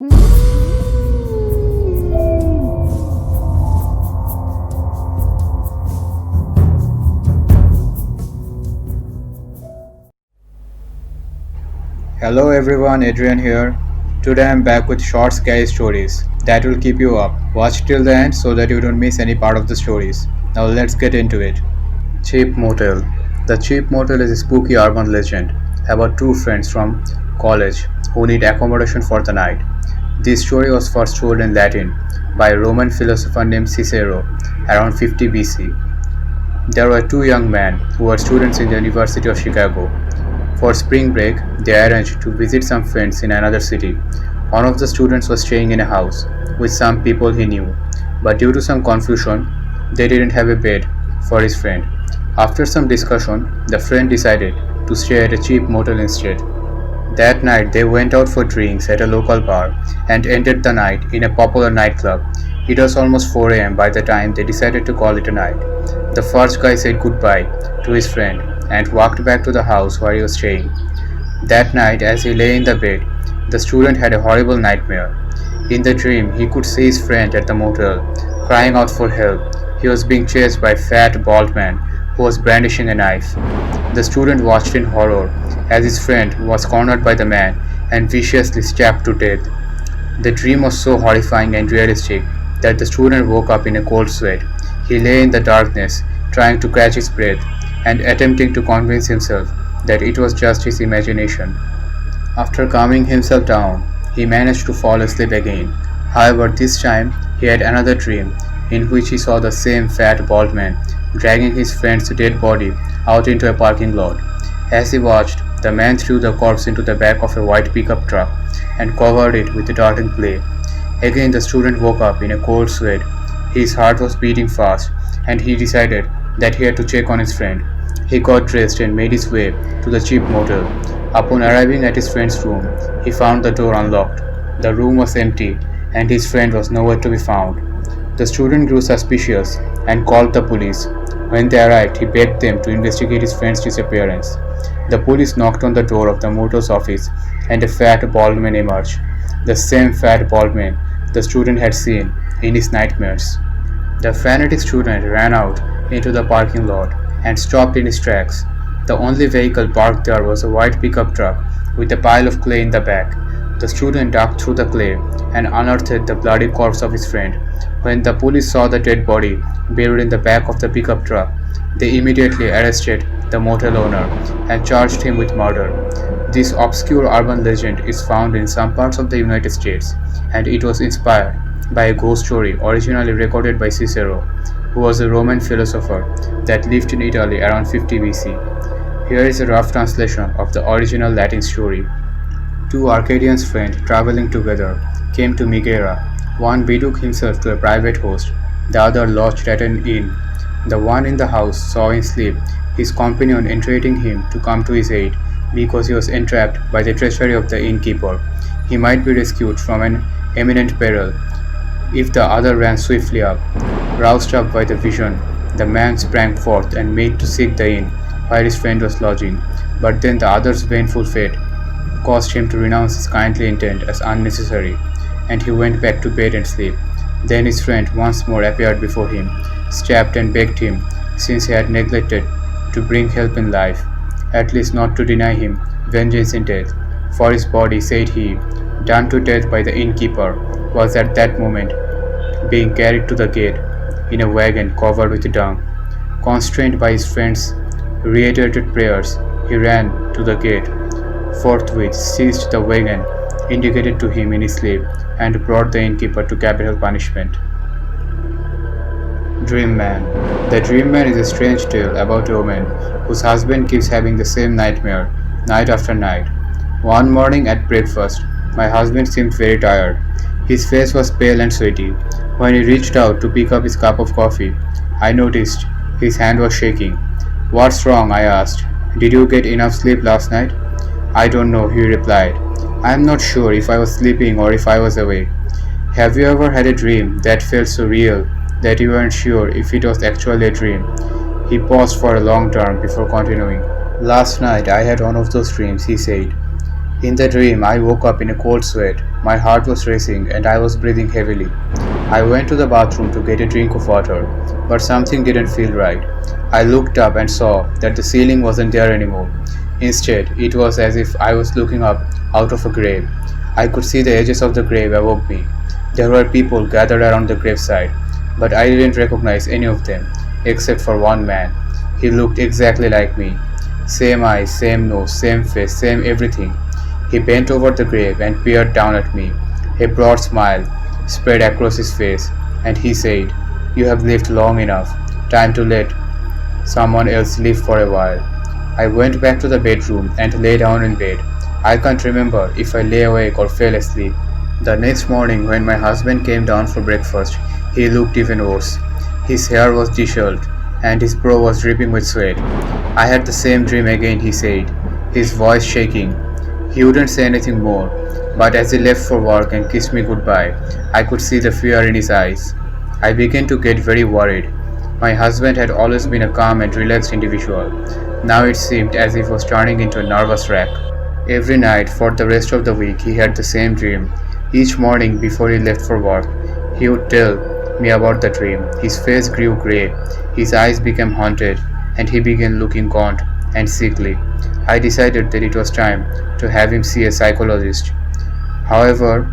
Hello everyone, Adrian here. Today I'm back with short scary stories that will keep you up. Watch till the end so that you don't miss any part of the stories. Now let's get into it. Cheap Motel. The Cheap Motel is a spooky urban legend about two friends from college who need accommodation for the night. This story was first told in Latin by a Roman philosopher named Cicero around 50 BC. There were two young men who were students in the University of Chicago. For spring break, they arranged to visit some friends in another city. One of the students was staying in a house with some people he knew, but due to some confusion, they didn't have a bed for his friend. After some discussion, the friend decided to stay at a cheap motel instead. That night, they went out for drinks at a local bar and ended the night in a popular nightclub. It was almost 4 am by the time they decided to call it a night. The first guy said goodbye to his friend and walked back to the house where he was staying. That night, as he lay in the bed, the student had a horrible nightmare. In the dream, he could see his friend at the motel, crying out for help. He was being chased by a fat, bald man who was brandishing a knife. The student watched in horror as his friend was cornered by the man and viciously stabbed to death. The dream was so horrifying and realistic that the student woke up in a cold sweat. He lay in the darkness, trying to catch his breath and attempting to convince himself that it was just his imagination. After calming himself down, he managed to fall asleep again. However, this time he had another dream in which he saw the same fat bald man dragging his friend's dead body out into a parking lot. As he watched, the man threw the corpse into the back of a white pickup truck and covered it with darkened clay. Again, the student woke up in a cold sweat. His heart was beating fast, and he decided that he had to check on his friend. He got dressed and made his way to the cheap motel. Upon arriving at his friend's room, he found the door unlocked. The room was empty, and his friend was nowhere to be found. The student grew suspicious and called the police. When they arrived, he begged them to investigate his friend's disappearance. The police knocked on the door of the motel's office, and a fat bald man emerged. The same fat bald man the student had seen in his nightmares. The fanatic student ran out into the parking lot and stopped in his tracks. The only vehicle parked there was a white pickup truck with a pile of clay in the back. The student dug through the clay and unearthed the bloody corpse of his friend. When the police saw the dead body buried in the back of the pickup truck, they immediately arrested the motel owner and charged him with murder. This obscure urban legend is found in some parts of the United States, and it was inspired by a ghost story originally recorded by Cicero, who was a Roman philosopher that lived in Italy around 50 BC. Here is a rough translation of the original Latin story. Two Arcadians friends traveling together came to Megara. One betook himself to a private host, the other lodged at an inn. The one in the house saw in sleep his companion entreating him to come to his aid because he was entrapped by the treachery of the innkeeper. He might be rescued from an imminent peril if the other ran swiftly up. Roused up by the vision, the man sprang forth and made to seek the inn where his friend was lodging, but then the other's baneful fate caused him to renounce his kindly intent as unnecessary, and he went back to bed and sleep. Then his friend once more appeared before him, stabbed and begged him, since he had neglected to bring help in life, at least not to deny him vengeance in death. For his body, said he, done to death by the innkeeper, was at that moment being carried to the gate in a wagon covered with dung. Constrained by his friend's reiterated prayers, he ran to the gate, forthwith seized the wagon indicated to him in his sleep, and brought the innkeeper to capital punishment. Dream Man. The Dream Man is a strange tale about a woman whose husband keeps having the same nightmare night after night. One morning at breakfast, my husband seemed very tired. His face was pale and sweaty. When he reached out to pick up his cup of coffee, I noticed his hand was shaking. "What's wrong?" I asked. "Did you get enough sleep last night?" "I don't know," he replied. "I am not sure if I was sleeping or if I was awake." "Have you ever had a dream that felt so real that you weren't sure if it was actually a dream?" He paused for a long time before continuing. "Last night I had one of those dreams," he said. In the dream, I woke up in a cold sweat. My heart was racing and I was breathing heavily. I went to the bathroom to get a drink of water, but something didn't feel right. I looked up and saw that the ceiling wasn't there anymore. Instead, it was as if I was looking up out of a grave. I could see the edges of the grave above me. There were people gathered around the graveside, but I didn't recognize any of them, except for one man. He looked exactly like me. Same eyes, same nose, same face, same everything. He bent over the grave and peered down at me. A broad smile spread across his face, and he said, "You have lived long enough. Time to let someone else live for a while." I went back to the bedroom and lay down in bed. I can't remember if I lay awake or fell asleep. The next morning, when my husband came down for breakfast, he looked even worse. His hair was disheveled, and his brow was dripping with sweat. "I had the same dream again," he said, his voice shaking. He wouldn't say anything more, but as he left for work and kissed me goodbye, I could see the fear in his eyes. I began to get very worried. My husband had always been a calm and relaxed individual. Now it seemed as if he was turning into a nervous wreck. Every night for the rest of the week he had the same dream. Each morning before he left for work, he would tell me about the dream. His face grew grey, his eyes became haunted, and he began looking gaunt and sickly. I decided that it was time to have him see a psychologist. However,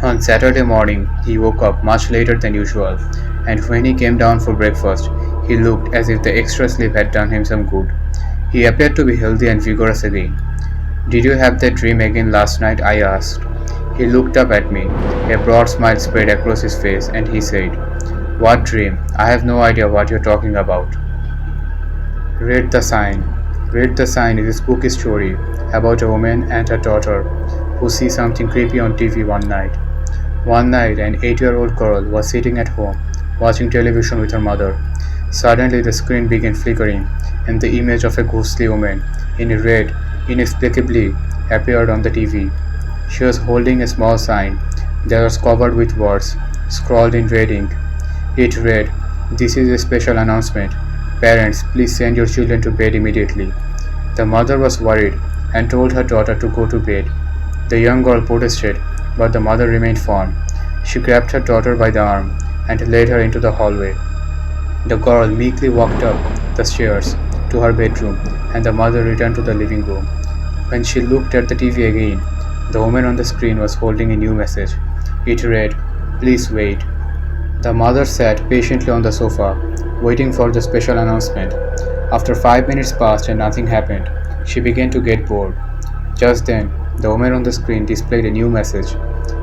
on Saturday morning, he woke up much later than usual, and when he came down for breakfast, he looked as if the extra sleep had done him some good. He appeared to be healthy and vigorous again. "Did you have that dream again last night?" I asked. He looked up at me. A broad smile spread across his face, and he said, "What dream? I have no idea what you're talking about." Read the Sign. Read the Sign is a spooky story about a woman and her daughter who see something creepy on TV one night. One night, an 8-year-old girl was sitting at home watching television with her mother. Suddenly, the screen began flickering, and the image of a ghostly woman in red inexplicably appeared on the TV. She was holding a small sign that was covered with words scrawled in red ink. It read, "This is a special announcement. Parents, please send your children to bed immediately." The mother was worried and told her daughter to go to bed. The young girl protested, but the mother remained firm. She grabbed her daughter by the arm and led her into the hallway. The girl meekly walked up the stairs to her bedroom, and the mother returned to the living room. When she looked at the TV again, the woman on the screen was holding a new message. It read, "Please wait." The mother sat patiently on the sofa, waiting for the special announcement. After 5 minutes passed and nothing happened, she began to get bored. Just then, the woman on the screen displayed a new message.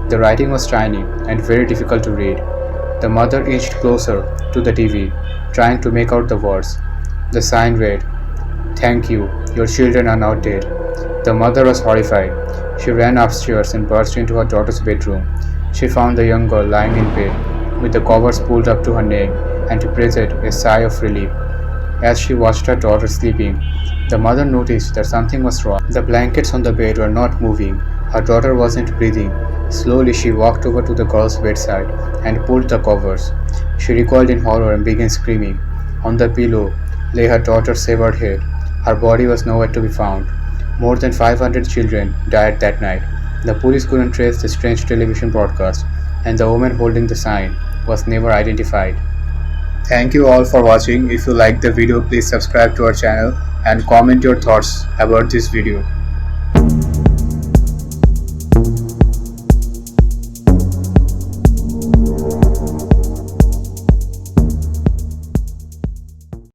The writing was tiny and very difficult to read. The mother inched closer to the TV, trying to make out the words. The sign read, "Thank you, your children are now dead." The mother was horrified. She ran upstairs and burst into her daughter's bedroom. She found the young girl lying in bed, with the covers pulled up to her neck, and breathed a sigh of relief. As she watched her daughter sleeping, the mother noticed that something was wrong. The blankets on the bed were not moving. Her daughter wasn't breathing. Slowly she walked over to the girl's bedside and pulled the covers. She recoiled in horror and began screaming. On the pillow lay her daughter's severed head. Her body was nowhere to be found. More than 500 children died that night. The police couldn't trace the strange television broadcast, and the woman holding the sign was never identified. Thank you all for watching. If you liked the video, please subscribe to our channel and comment your thoughts about this video.